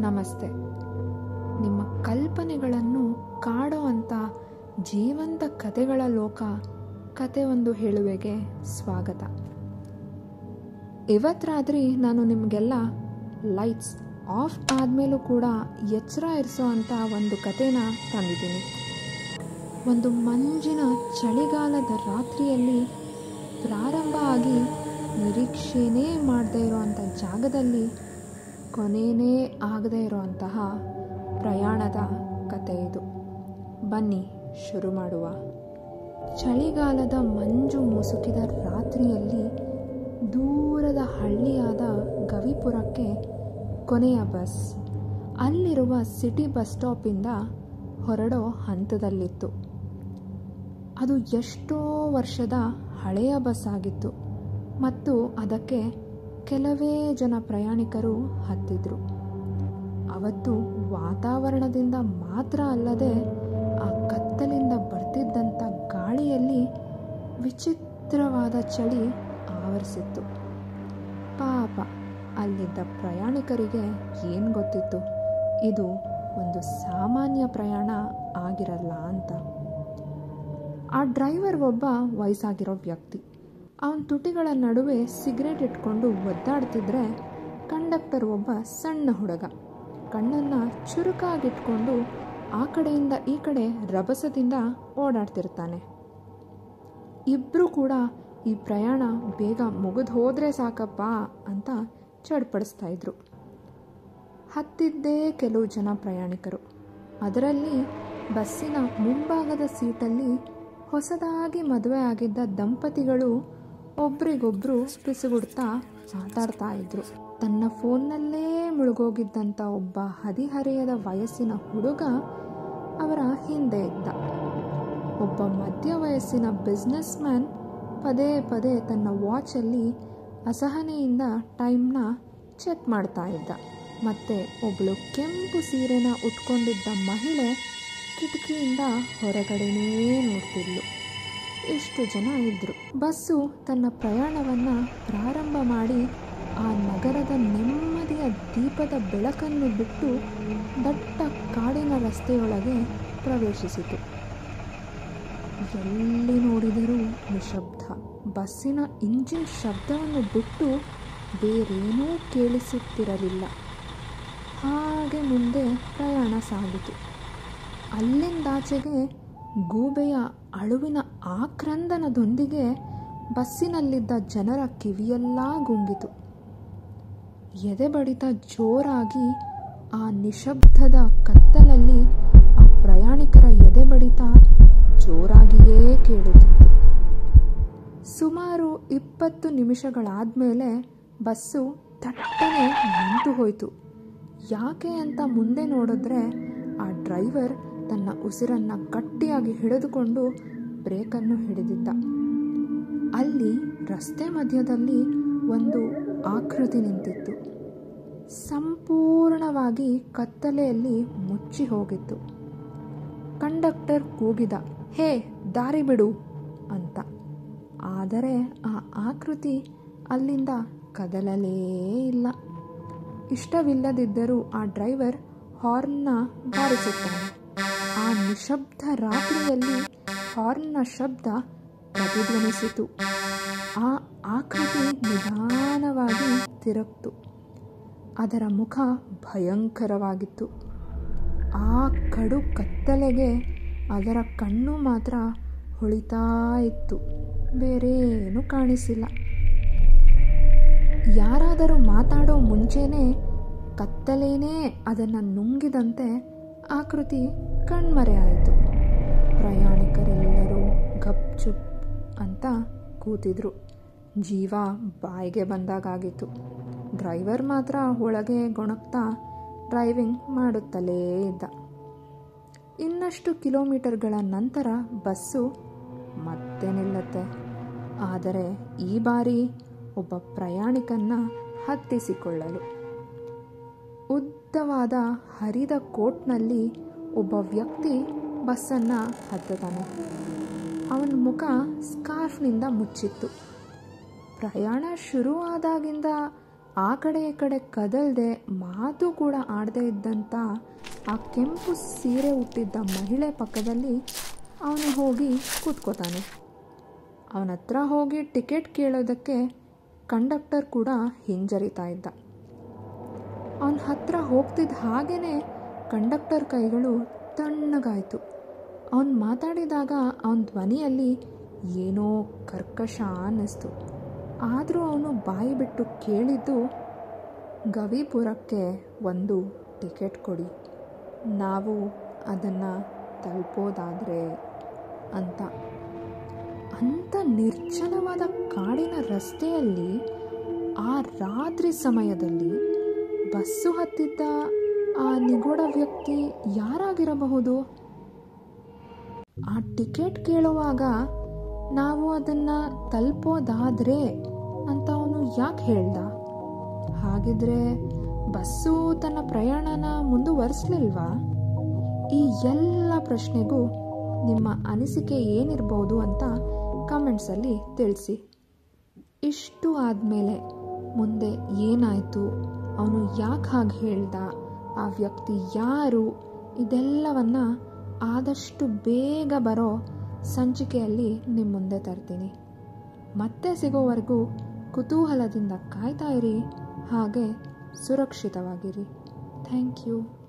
ನಮಸ್ತೆ. ನಿಮ್ಮ ಕಲ್ಪನೆಗಳನ್ನು ಕಾಡೋ ಅಂಥ ಜೀವಂತ ಕಥೆಗಳ ಲೋಕ ಕತೆ ಒಂದು ಹೇಳುವೆಗೆ ಸ್ವಾಗತ. ಇವತ್ತು ರಾತ್ರಿ ನಾನು ನಿಮಗೆಲ್ಲ ಲೈಟ್ಸ್ ಆಫ್ ಆದಮೇಲೂ ಕೂಡ ಎಚ್ಚರ ಇರಿಸೋ ಅಂಥ ಒಂದು ಕಥೆನ ತಂದಿದ್ದೀನಿ. ಒಂದು ಮಂಜಿನ ಚಳಿಗಾಲದ ರಾತ್ರಿಯಲ್ಲಿ ಪ್ರಾರಂಭ ಆಗಿ ನಿರೀಕ್ಷೆನೇ ಮಾಡದೇ ಇರೋವಂಥ ಜಾಗದಲ್ಲಿ ಕೊನೆಯೇ ಆಗದೇ ಇರೋವಂತಹ ಪ್ರಯಾಣದ ಕತೆ ಇದು. ಬನ್ನಿ ಶುರು ಮಾಡುವ. ಚಳಿಗಾಲದ ಮಂಜು ಮುಸುಕಿದ ರಾತ್ರಿಯಲ್ಲಿ ದೂರದ ಹಳ್ಳಿಯಾದ ಗವಿಪುರಕ್ಕೆ ಕೊನೆಯ ಬಸ್ ಅಲ್ಲಿರುವ ಸಿಟಿ ಬಸ್ ಸ್ಟಾಪಿಂದ ಹೊರಡೋ ಹಂತದಲ್ಲಿತ್ತು. ಅದು ಎಷ್ಟೋ ವರ್ಷದ ಹಳೆಯ ಬಸ್ ಆಗಿತ್ತು ಮತ್ತು ಅದಕ್ಕೆ ಕೆಲವೇ ಜನ ಪ್ರಯಾಣಿಕರು ಹತ್ತಿದ್ರು. ಅವತ್ತು ವಾತಾವರಣದಿಂದ ಮಾತ್ರ ಅಲ್ಲದೆ ಆ ಕತ್ತಲಿಂದ ಬರ್ತಿದ್ದಂಥ ಗಾಳಿಯಲ್ಲಿ ವಿಚಿತ್ರವಾದ ಚಳಿ ಆವರಿಸಿತ್ತು. ಪಾಪ ಅಲ್ಲಿದ್ದ ಪ್ರಯಾಣಿಕರಿಗೆ ಏನು ಗೊತ್ತಿತ್ತು ಇದು ಒಂದು ಸಾಮಾನ್ಯ ಪ್ರಯಾಣ ಆಗಿರಲ್ಲ ಅಂತ. ಆ ಡ್ರೈವರ್ ಒಬ್ಬ ವಯಸ್ಸಾಗಿರೋ ವ್ಯಕ್ತಿ. ಅವನ ತುಟಿಗಳ ನಡುವೆ ಸಿಗರೇಟ್ ಇಟ್ಕೊಂಡು ಒದ್ದಾಡ್ತಿದ್ರೆ ಕಂಡಕ್ಟರ್ ಒಬ್ಬ ಸಣ್ಣ ಹುಡುಗ ಕಣ್ಣನ್ನು ಚುರುಕಾಗಿಟ್ಕೊಂಡು ಆ ಕಡೆಯಿಂದ ಈ ಕಡೆ ರಭಸದಿಂದ ಓಡಾಡ್ತಿರ್ತಾನೆ. ಇಬ್ಬರು ಕೂಡ ಈ ಪ್ರಯಾಣ ಬೇಗ ಮುಗಿದು ಹೋದರೆ ಸಾಕಪ್ಪ ಅಂತ ಚಡ್ಪಡಿಸ್ತಾ ಇದ್ರು. ಹತ್ತಿದ್ದೇ ಕೆಲವು ಜನ ಪ್ರಯಾಣಿಕರು. ಅದರಲ್ಲಿ ಬಸ್ಸಿನ ಮುಂಭಾಗದ ಸೀಟಲ್ಲಿ ಹೊಸದಾಗಿ ಮದುವೆ ಆಗಿದ್ದ ದಂಪತಿಗಳು ಒಬ್ರಿಗೊಬ್ರು ಪಿಸುಗುಡ್ತಾ ಮಾತಾಡ್ತಾ ಇದ್ರು. ತನ್ನ ಫೋನ್ನಲ್ಲೇ ಮುಳುಗೋಗಿದ್ದಂಥ ಒಬ್ಬ ಹದಿಹರೆಯದ ವಯಸ್ಸಿನ ಹುಡುಗ ಅವರ ಹಿಂದೆ ಇದ್ದ. ಒಬ್ಬ ಮಧ್ಯ ವಯಸ್ಸಿನ ಬಿಸ್ನೆಸ್ ಮ್ಯಾನ್ ಪದೇ ಪದೇ ತನ್ನ ವಾಚಲ್ಲಿ ಅಸಹನೆಯಿಂದ ಟೈಮ್ನ ಚೆಕ್ ಮಾಡ್ತಾ ಇದ್ದ. ಮತ್ತು ಒಬ್ಬಳು ಕೆಂಪು ಸೀರೆನ ಉಟ್ಕೊಂಡಿದ್ದ ಮಹಿಳೆ ಕಿಟಕಿಯಿಂದ ಹೊರಗಡೆನೇ ನೋಡ್ತಿದ್ಲು. ಇಷ್ಟು ಜನ ಇದ್ದರು. ಬಸ್ಸು ತನ್ನ ಪ್ರಯಾಣವನ್ನು ಪ್ರಾರಂಭ ಮಾಡಿ ಆ ನಗರದ ನೆಮ್ಮದಿಯ ದೀಪದ ಬೆಳಕನ್ನು ಬಿಟ್ಟು ದಟ್ಟ ಕಾಡಿನ ರಸ್ತೆಯೊಳಗೆ ಪ್ರವೇಶಿಸಿತು. ಎಲ್ಲಿ ನೋಡಿದರೂ ನಿಶಬ್ದ. ಬಸ್ಸಿನ ಇಂಜಿನ್ ಶಬ್ದವನ್ನು ಬಿಟ್ಟು ಬೇರೇನೂ ಕೇಳಿಸುತ್ತಿರಲಿಲ್ಲ. ಹಾಗೆ ಮುಂದೆ ಪ್ರಯಾಣ ಸಾಗಿತು. ಅಲ್ಲಿಂದಾಚೆಗೆ ಗೂಬೆಯ ಅಳುವಿನ ಆಕ್ರಂದನದೊಂದಿಗೆ ಬಸ್ಸಿನಲ್ಲಿದ್ದ ಜನರ ಕಿವಿಯೆಲ್ಲ ಗುಂಗಿತು. ಎದೆ ಬಡಿತ ಜೋರಾಗಿ ಆ ನಿಶಬ್ದದ ಕತ್ತಲಲ್ಲಿ ಆ ಪ್ರಯಾಣಿಕರ ಎದೆ ಬಡಿತ ಜೋರಾಗಿಯೇ ಕೇಳುತ್ತಿತ್ತು. ಸುಮಾರು 20 ನಿಮಿಷಗಳಾದಮೇಲೆ ಬಸ್ಸು ತಟ್ಟನೆ ನಿಂತು ಹೋಯಿತು. ಯಾಕೆ ಅಂತ ಮುಂದೆ ನೋಡಿದ್ರೆ ಆ ಡ್ರೈವರ್ ತನ್ನ ಉಸಿರನ್ನು ಗಟ್ಟಿಯಾಗಿ ಹಿಡಿದುಕೊಂಡು ಬ್ರೇಕನ್ನು ಹಿಡಿದಿದ್ದ. ಅಲ್ಲಿ ರಸ್ತೆ ಮಧ್ಯದಲ್ಲಿ ಒಂದು ಆಕೃತಿ ನಿಂತಿತ್ತು. ಸಂಪೂರ್ಣವಾಗಿ ಕತ್ತಲೆಯಲ್ಲಿ ಮುಚ್ಚಿ ಹೋಗಿತ್ತು. ಕಂಡಕ್ಟರ್ ಕೂಗಿದ, ಹೇ ದಾರಿ ಬಿಡು ಅಂತ. ಆದರೆ ಆ ಆಕೃತಿ ಅಲ್ಲಿಂದ ಕದಲಲೇ ಇಲ್ಲ. ಇಷ್ಟವಿಲ್ಲದಿದ್ದರೂ ಆ ಡ್ರೈವರ್ ಹಾರ್ನ್ನ ಬಾರಿಸುತ್ತಾನೆ. ಆ ನಿಶಬ್ದ ರಾತ್ರಿಯಲ್ಲಿ ಹಾರ್ನ್ನ ಶಬ್ದ ಪ್ರತಿಧ್ವನಿಸಿತು. ಆ ಆಕೃತಿ ನಿಧಾನವಾಗಿ ತಿರುಗಿತು. ಅದರ ಮುಖ ಭಯಂಕರವಾಗಿತ್ತು. ಆ ಕಡು ಕತ್ತಲೆಗೆ ಅದರ ಕಣ್ಣು ಮಾತ್ರ ಹೊಳಿತಾ ಇತ್ತು. ಬೇರೇನೂ ಕಾಣಿಸಿಲ್ಲ. ಯಾರಾದರೂ ಮಾತಾಡೋ ಮುಂಚೆನೇ ಕತ್ತಲೇನೇ ಅದನ್ನು ನುಂಗಿದಂತೆ ಆಕೃತಿ ಕಣ್ಮರೆಯಾಯಿತು. ಪ್ರಯಾಣಿಕರೆಲ್ಲರೂ ಗಪ್ಚುಪ್ ಅಂತ ಕೂತಿದ್ರು. ಜೀವ ಬಾಯಿಗೆ ಬಂದಾಗಿತ್ತು. ಡ್ರೈವರ್ ಮಾತ್ರ ಒಳಗೆ ಗೊಣಗ್ತಾ ಡ್ರೈವಿಂಗ್ ಮಾಡುತ್ತಲೇ ಇದ್ದ. ಇನ್ನಷ್ಟು ಕಿಲೋಮೀಟರ್ಗಳ ನಂತರ ಬಸ್ಸು ಮತ್ತೆ ನಿಲ್ಲುತ್ತೆ. ಆದರೆ ಈ ಬಾರಿ ಒಬ್ಬ ಪ್ರಯಾಣಿಕನ್ನ ಹತ್ತಿಸಿಕೊಳ್ಳಲು. ಉದ್ದವಾದ ಹರಿದ ಕೋಟ್ನಲ್ಲಿ ಒಬ್ಬ ವ್ಯಕ್ತಿ ಬಸ್ಸನ್ನು ಹತ್ತುತ್ತಾನೆ. ಅವನ ಮುಖ ಸ್ಕಾರ್ಫ್ನಿಂದ ಮುಚ್ಚಿತ್ತು. ಪ್ರಯಾಣ ಶುರು ಆದಾಗಿಂದ ಆ ಕಡೆ ಈ ಕಡೆ ಕದಲ್ದೆ ಮಾತು ಕೂಡ ಆಡದೇ ಇದ್ದಂಥ ಆ ಕೆಂಪು ಸೀರೆ ಉಟ್ಟಿದ್ದ ಮಹಿಳೆ ಪಕ್ಕದಲ್ಲಿ ಅವನು ಹೋಗಿ ಕೂತ್ಕೋತಾನೆ. ಅವನ ಹತ್ರ ಹೋಗಿ ಟಿಕೆಟ್ ಕೇಳೋದಕ್ಕೆ ಕಂಡಕ್ಟರ್ ಕೂಡ ಹಿಂಜರಿತಾ ಇದ್ದ. ಅವನ ಹತ್ರ ಹೋಗ್ತಿದ್ದ ಹಾಗೇ ಕಂಡಕ್ಟರ್ ಕೈಗಳು ತಣ್ಣಗಾಯಿತು. ಅವನು ಮಾತಾಡಿದಾಗ ಅವನ ಧ್ವನಿಯಲ್ಲಿ ಏನೋ ಕರ್ಕಶ ಅನ್ನಿಸ್ತು. ಆದರೂ ಅವನು ಬಾಯಿ ಬಿಟ್ಟು ಕೇಳಿದ್ದು, ಗವಿಪುರಕ್ಕೆ ಒಂದು ಟಿಕೆಟ್ ಕೊಡಿ, ನಾವು ಅದನ್ನು ತಲುಪೋದಾದರೆ ಅಂತ. ಅಂಥ ನಿರ್ಜನವಾದ ಕಾಡಿನ ರಸ್ತೆಯಲ್ಲಿ ಆ ರಾತ್ರಿ ಸಮಯದಲ್ಲಿ ಬಸ್ಸು ಹತ್ತಿದ್ದ ಆ ನಿಗೂಢ ವ್ಯಕ್ತಿ ಯಾರಾಗಿರಬಹುದು? ಆ ಟಿಕೆಟ್ ಕೇಳುವಾಗ ನಾವು ಅದನ್ನು ತಲುಪೋದಾದರೆ ಅಂತ ಅವನು ಯಾಕೆ ಹೇಳ್ದ? ಹಾಗಿದ್ರೆ ಬಸ್ಸು ತನ್ನ ಪ್ರಯಾಣನ ಮುಂದುವರಿಸಲಿಲ್ವಾ? ಈ ಎಲ್ಲ ಪ್ರಶ್ನೆಗೂ ನಿಮ್ಮ ಅನಿಸಿಕೆ ಏನಿರ್ಬೋದು ಅಂತ ಕಮೆಂಟ್ಸಲ್ಲಿ ತಿಳಿಸಿ. ಇಷ್ಟು ಆದಮೇಲೆ ಮುಂದೆ ಏನಾಯಿತು, ಅವನು ಯಾಕೆ ಹಾಗೆ ಹೇಳ್ದ, ಆ ವ್ಯಕ್ತಿ ಯಾರು, ಇದೆಲ್ಲವನ್ನು ಆದಷ್ಟು ಬೇಗ ಬರೋ ಸಂಚಿಕೆಯಲ್ಲಿ ನಿಮ್ಮ ಮುಂದೆ ತರ್ತೀನಿ. ಮತ್ತೆ ಸಿಗೋವರೆಗೂ ಕುತೂಹಲದಿಂದ ಕಾಯ್ತಾ ಇರಿ, ಹಾಗೆ ಸುರಕ್ಷಿತವಾಗಿರಿ. Thank you.